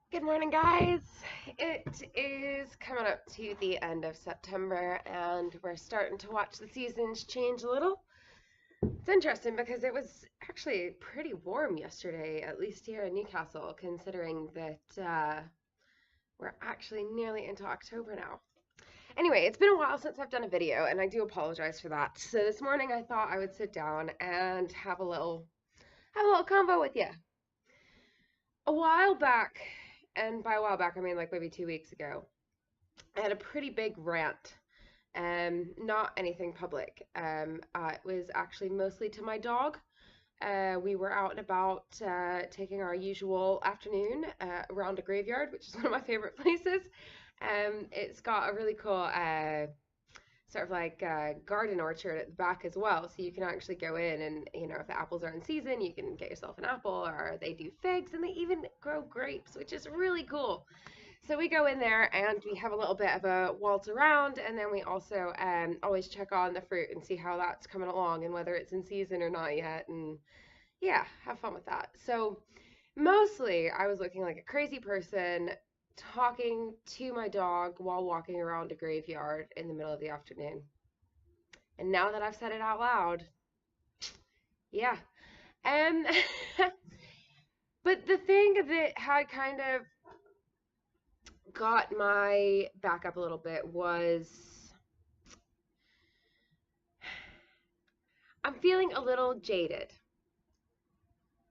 Good morning, guys. It is coming up to the end of September, and we're starting to watch the seasons change a little. It's interesting because it was actually pretty warm yesterday, at least here in Newcastle, considering that we're actually nearly into October now. Anyway, it's been a while since I've done a video, and I do apologize for that. So this morning I thought I would sit down and have a little convo with you. A while back, and by a while back I mean like maybe 2 weeks ago, I had a pretty big rant. Not anything public. It was actually mostly to my dog. We were out and about taking our usual afternoon around a graveyard, which is one of my favorite places. It's got a really cool sort of like garden orchard at the back as well, so you can actually go in and if the apples are in season, you can get yourself an apple, or they do figs and they even grow grapes, which is really cool. So we go in there and we have a little bit of a waltz around, and then we also always check on the fruit and see how that's coming along and whether it's in season or not yet. And yeah, have fun with that. So mostly I was looking like a crazy person talking to my dog while walking around a graveyard in the middle of the afternoon. And now that I've said it out loud, yeah. Um, but the thing that had kind of got my back up a little bit was I'm feeling a little jaded.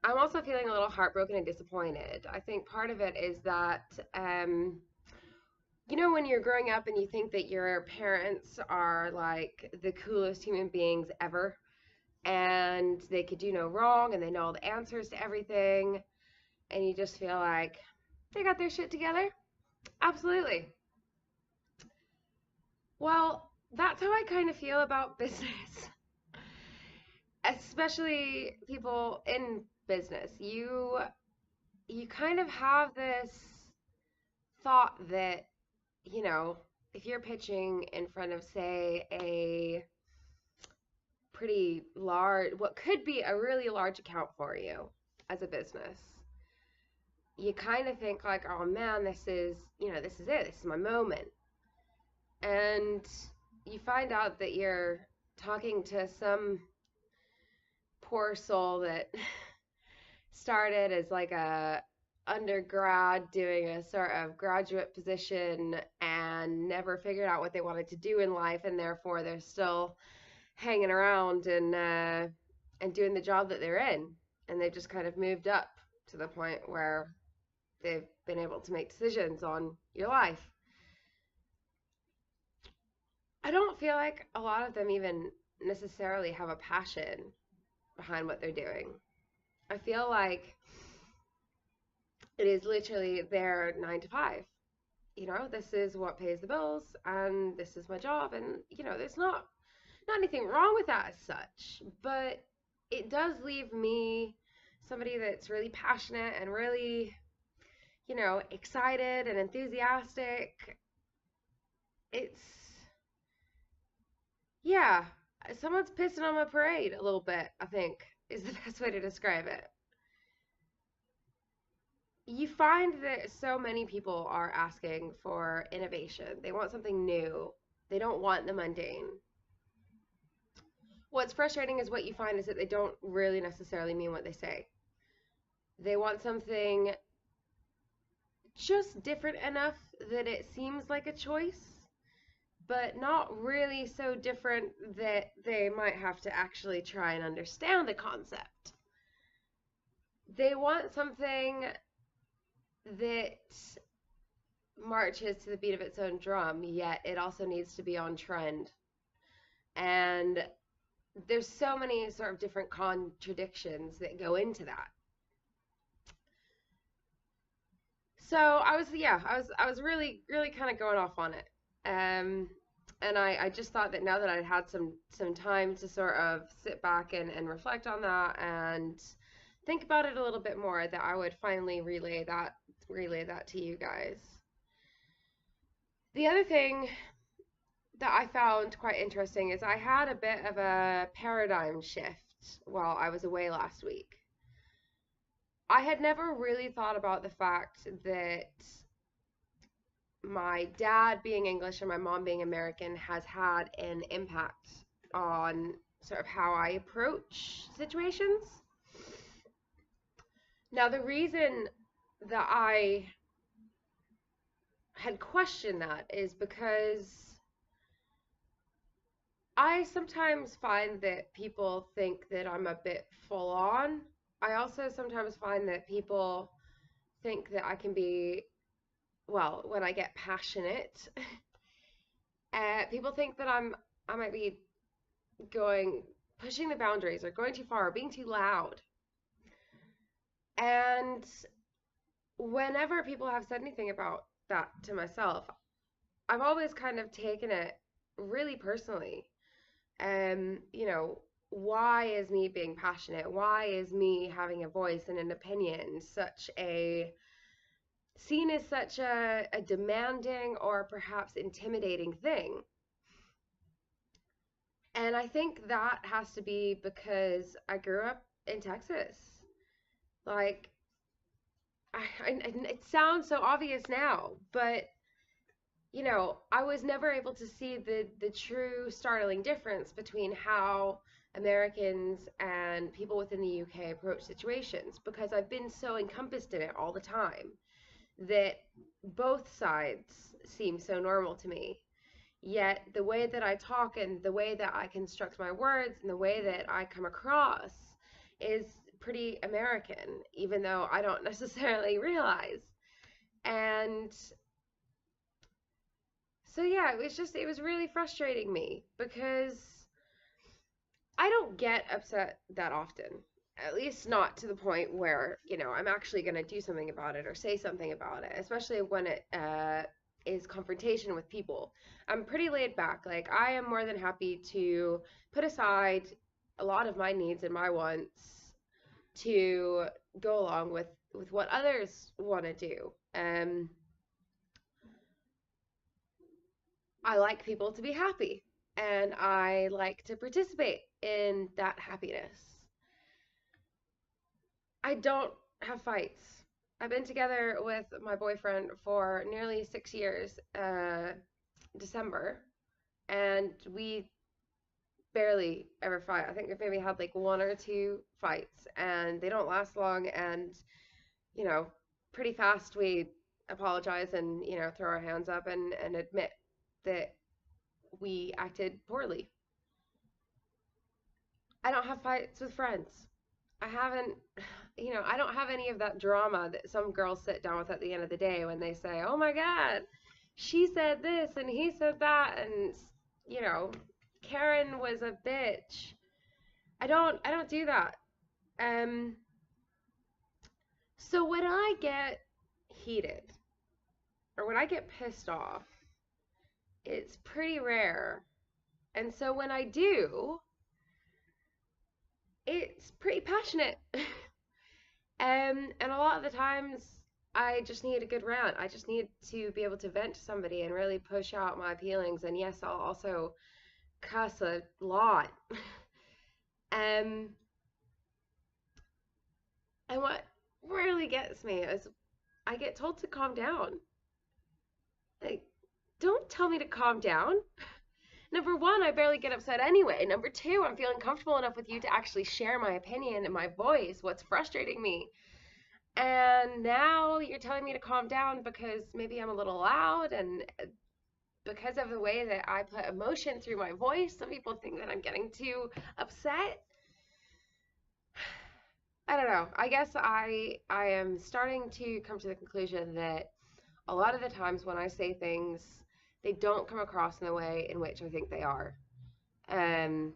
I'm also feeling a little heartbroken and disappointed. I think part of it is that, when you're growing up and you think that your parents are like the coolest human beings ever, and they could do no wrong and they know all the answers to everything, and you just feel like they got their shit together. Absolutely. Well, that's how I kind of feel about business. Especially people in business. You kind of have this thought that, if you're pitching in front of, say, a pretty large, what could be a really large account for you as a business, you kind of think like, oh man, this is it. This is my moment. And you find out that you're talking to some poor soul that started as like a undergrad doing a sort of graduate position and never figured out what they wanted to do in life, and therefore they're still hanging around and doing the job that they're in, and they've just kind of moved up to the point where they've been able to make decisions on your life. I don't feel like a lot of them even necessarily have a passion behind what they're doing. I feel like it is literally their 9 to 5. This is what pays the bills, and this is my job, and there's not anything wrong with that as such, but it does leave me somebody that's really passionate and really, excited and enthusiastic. It's Yeah, someone's pissing on my parade a little bit, I think, is the best way to describe it. You find that so many people are asking for innovation. They want something new. They don't want the mundane. What's frustrating is what you find is that they don't really necessarily mean what they say. They want something just different enough that it seems like a choice, but not really so different that they might have to actually try and understand the concept. They want something that marches to the beat of its own drum, yet it also needs to be on trend. And there's so many sort of different contradictions that go into that. So I was really, really kind of going off on it. And I just thought that now that I'd had some time to sort of sit back and reflect on that and think about it a little bit more, that I would finally relay that to you guys. The other thing that I found quite interesting is I had a bit of a paradigm shift while I was away last week. I had never really thought about the fact that my dad being English and my mom being American has had an impact on sort of how I approach situations. Now, the reason that I had questioned that is because I sometimes find that people think that I'm a bit full on. I also sometimes find that people think that I can be, well, when I get passionate, people think that I might be pushing the boundaries or going too far or being too loud. And whenever people have said anything about that to myself, I've always kind of taken it really personally. You know, why is me being passionate? Why is me having a voice and an opinion seen as such a demanding or perhaps intimidating thing? And I think that has to be because I grew up in Texas. Like, it sounds so obvious now, but you know, I was never able to see the true startling difference between how Americans and people within the UK approach situations because I've been so encompassed in it all the time that both sides seem so normal to me. Yet the way that I talk and the way that I construct my words and the way that I come across is pretty American, even though I don't necessarily realize. And so yeah, it was really frustrating me because I don't get upset that often. At least not to the point where, you know, I'm actually going to do something about it or say something about it, especially when it is confrontation with people. I'm pretty laid back. Like, I am more than happy to put aside a lot of my needs and my wants to go along with what others want to do. I like people to be happy, and I like to participate in that happiness. I don't have fights. I've been together with my boyfriend for nearly 6 years, December, and we barely ever fight. I think we've maybe had like one or two fights, and they don't last long, and, you know, pretty fast we apologize and, you know, throw our hands up and admit that we acted poorly. I don't have fights with friends. I haven't, you know, I don't have any of that drama that some girls sit down with at the end of the day when they say, oh my God, she said this and he said that. And, you know, Karen was a bitch. I don't do that. Um, so when I get heated or when I get pissed off, it's pretty rare. And so when I do, it's pretty passionate. And a lot of the times, I just need a good rant. I just need to be able to vent to somebody and really push out my feelings. And yes, I'll also cuss a lot. um, and what really gets me is I get told to calm down. Like, don't tell me to calm down. Number one, I barely get upset anyway. Number two, I'm feeling comfortable enough with you to actually share my opinion and my voice, what's frustrating me. And now you're telling me to calm down because maybe I'm a little loud and because of the way that I put emotion through my voice, some people think that I'm getting too upset. I don't know. I guess I am starting to come to the conclusion that a lot of the times when I say things, they don't come across in the way in which I think they are. Um,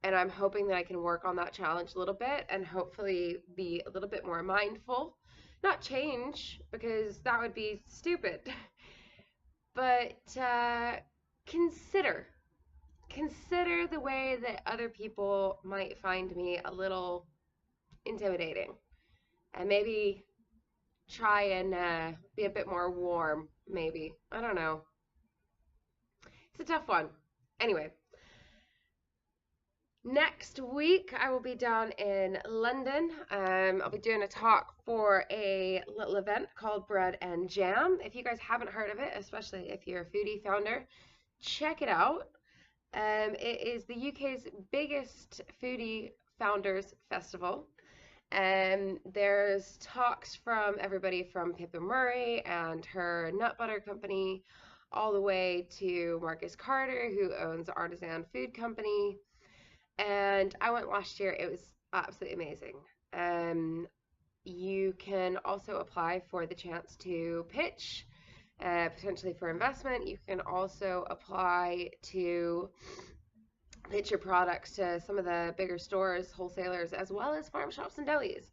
and I'm hoping that I can work on that challenge a little bit and hopefully be a little bit more mindful. Not change, because that would be stupid, but consider. Consider the way that other people might find me a little intimidating. And maybe try and be a bit more warm, maybe. I don't know. It's a tough one. Anyway, Next week, I will be down in London. I'll be doing a talk for a little event called Bread and Jam. If you guys haven't heard of it, especially if you're a foodie founder, check it out. It is the UK's biggest foodie founders festival. There's talks from everybody from Pippa Murray and her nut butter company, all the way to Marcus Carter, who owns Artisan Food Company. And I went last year. It was absolutely amazing. Um, you can also apply for the chance to pitch, potentially for investment. You can also apply to pitch your products to some of the bigger stores, wholesalers, as well as farm shops and delis.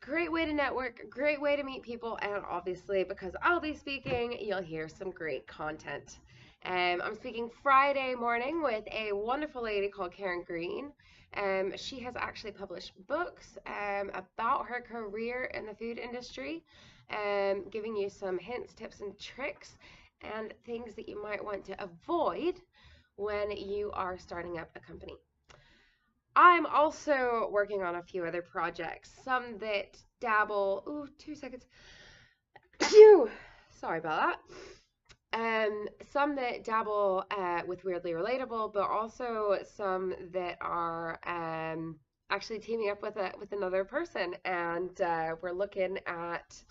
Great way to network, great way to meet people, and obviously, because I'll be speaking, you'll hear some great content. I'm speaking Friday morning with a wonderful lady called Karen Green. She has actually published books about her career in the food industry, giving you some hints, tips, and tricks, and things that you might want to avoid when you are starting up a company. I'm also working on a few other projects, some that dabble. Ooh, 2 seconds. Phew! Sorry about that. Some that dabble with weirdly relatable, but also some that are actually teaming up with another person, and we're looking at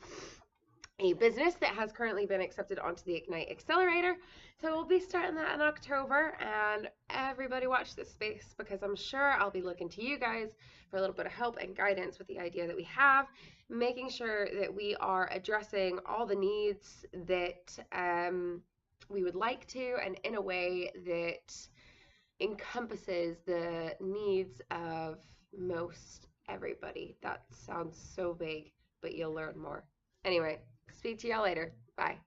a business that has currently been accepted onto the Ignite Accelerator. So we'll be starting that in October, and everybody watch this space because I'm sure I'll be looking to you guys for a little bit of help and guidance with the idea that we have, making sure that we are addressing all the needs that we would like to, and in a way that encompasses the needs of most everybody. That sounds so vague, but you'll learn more. Anyway, speak to y'all later. Bye.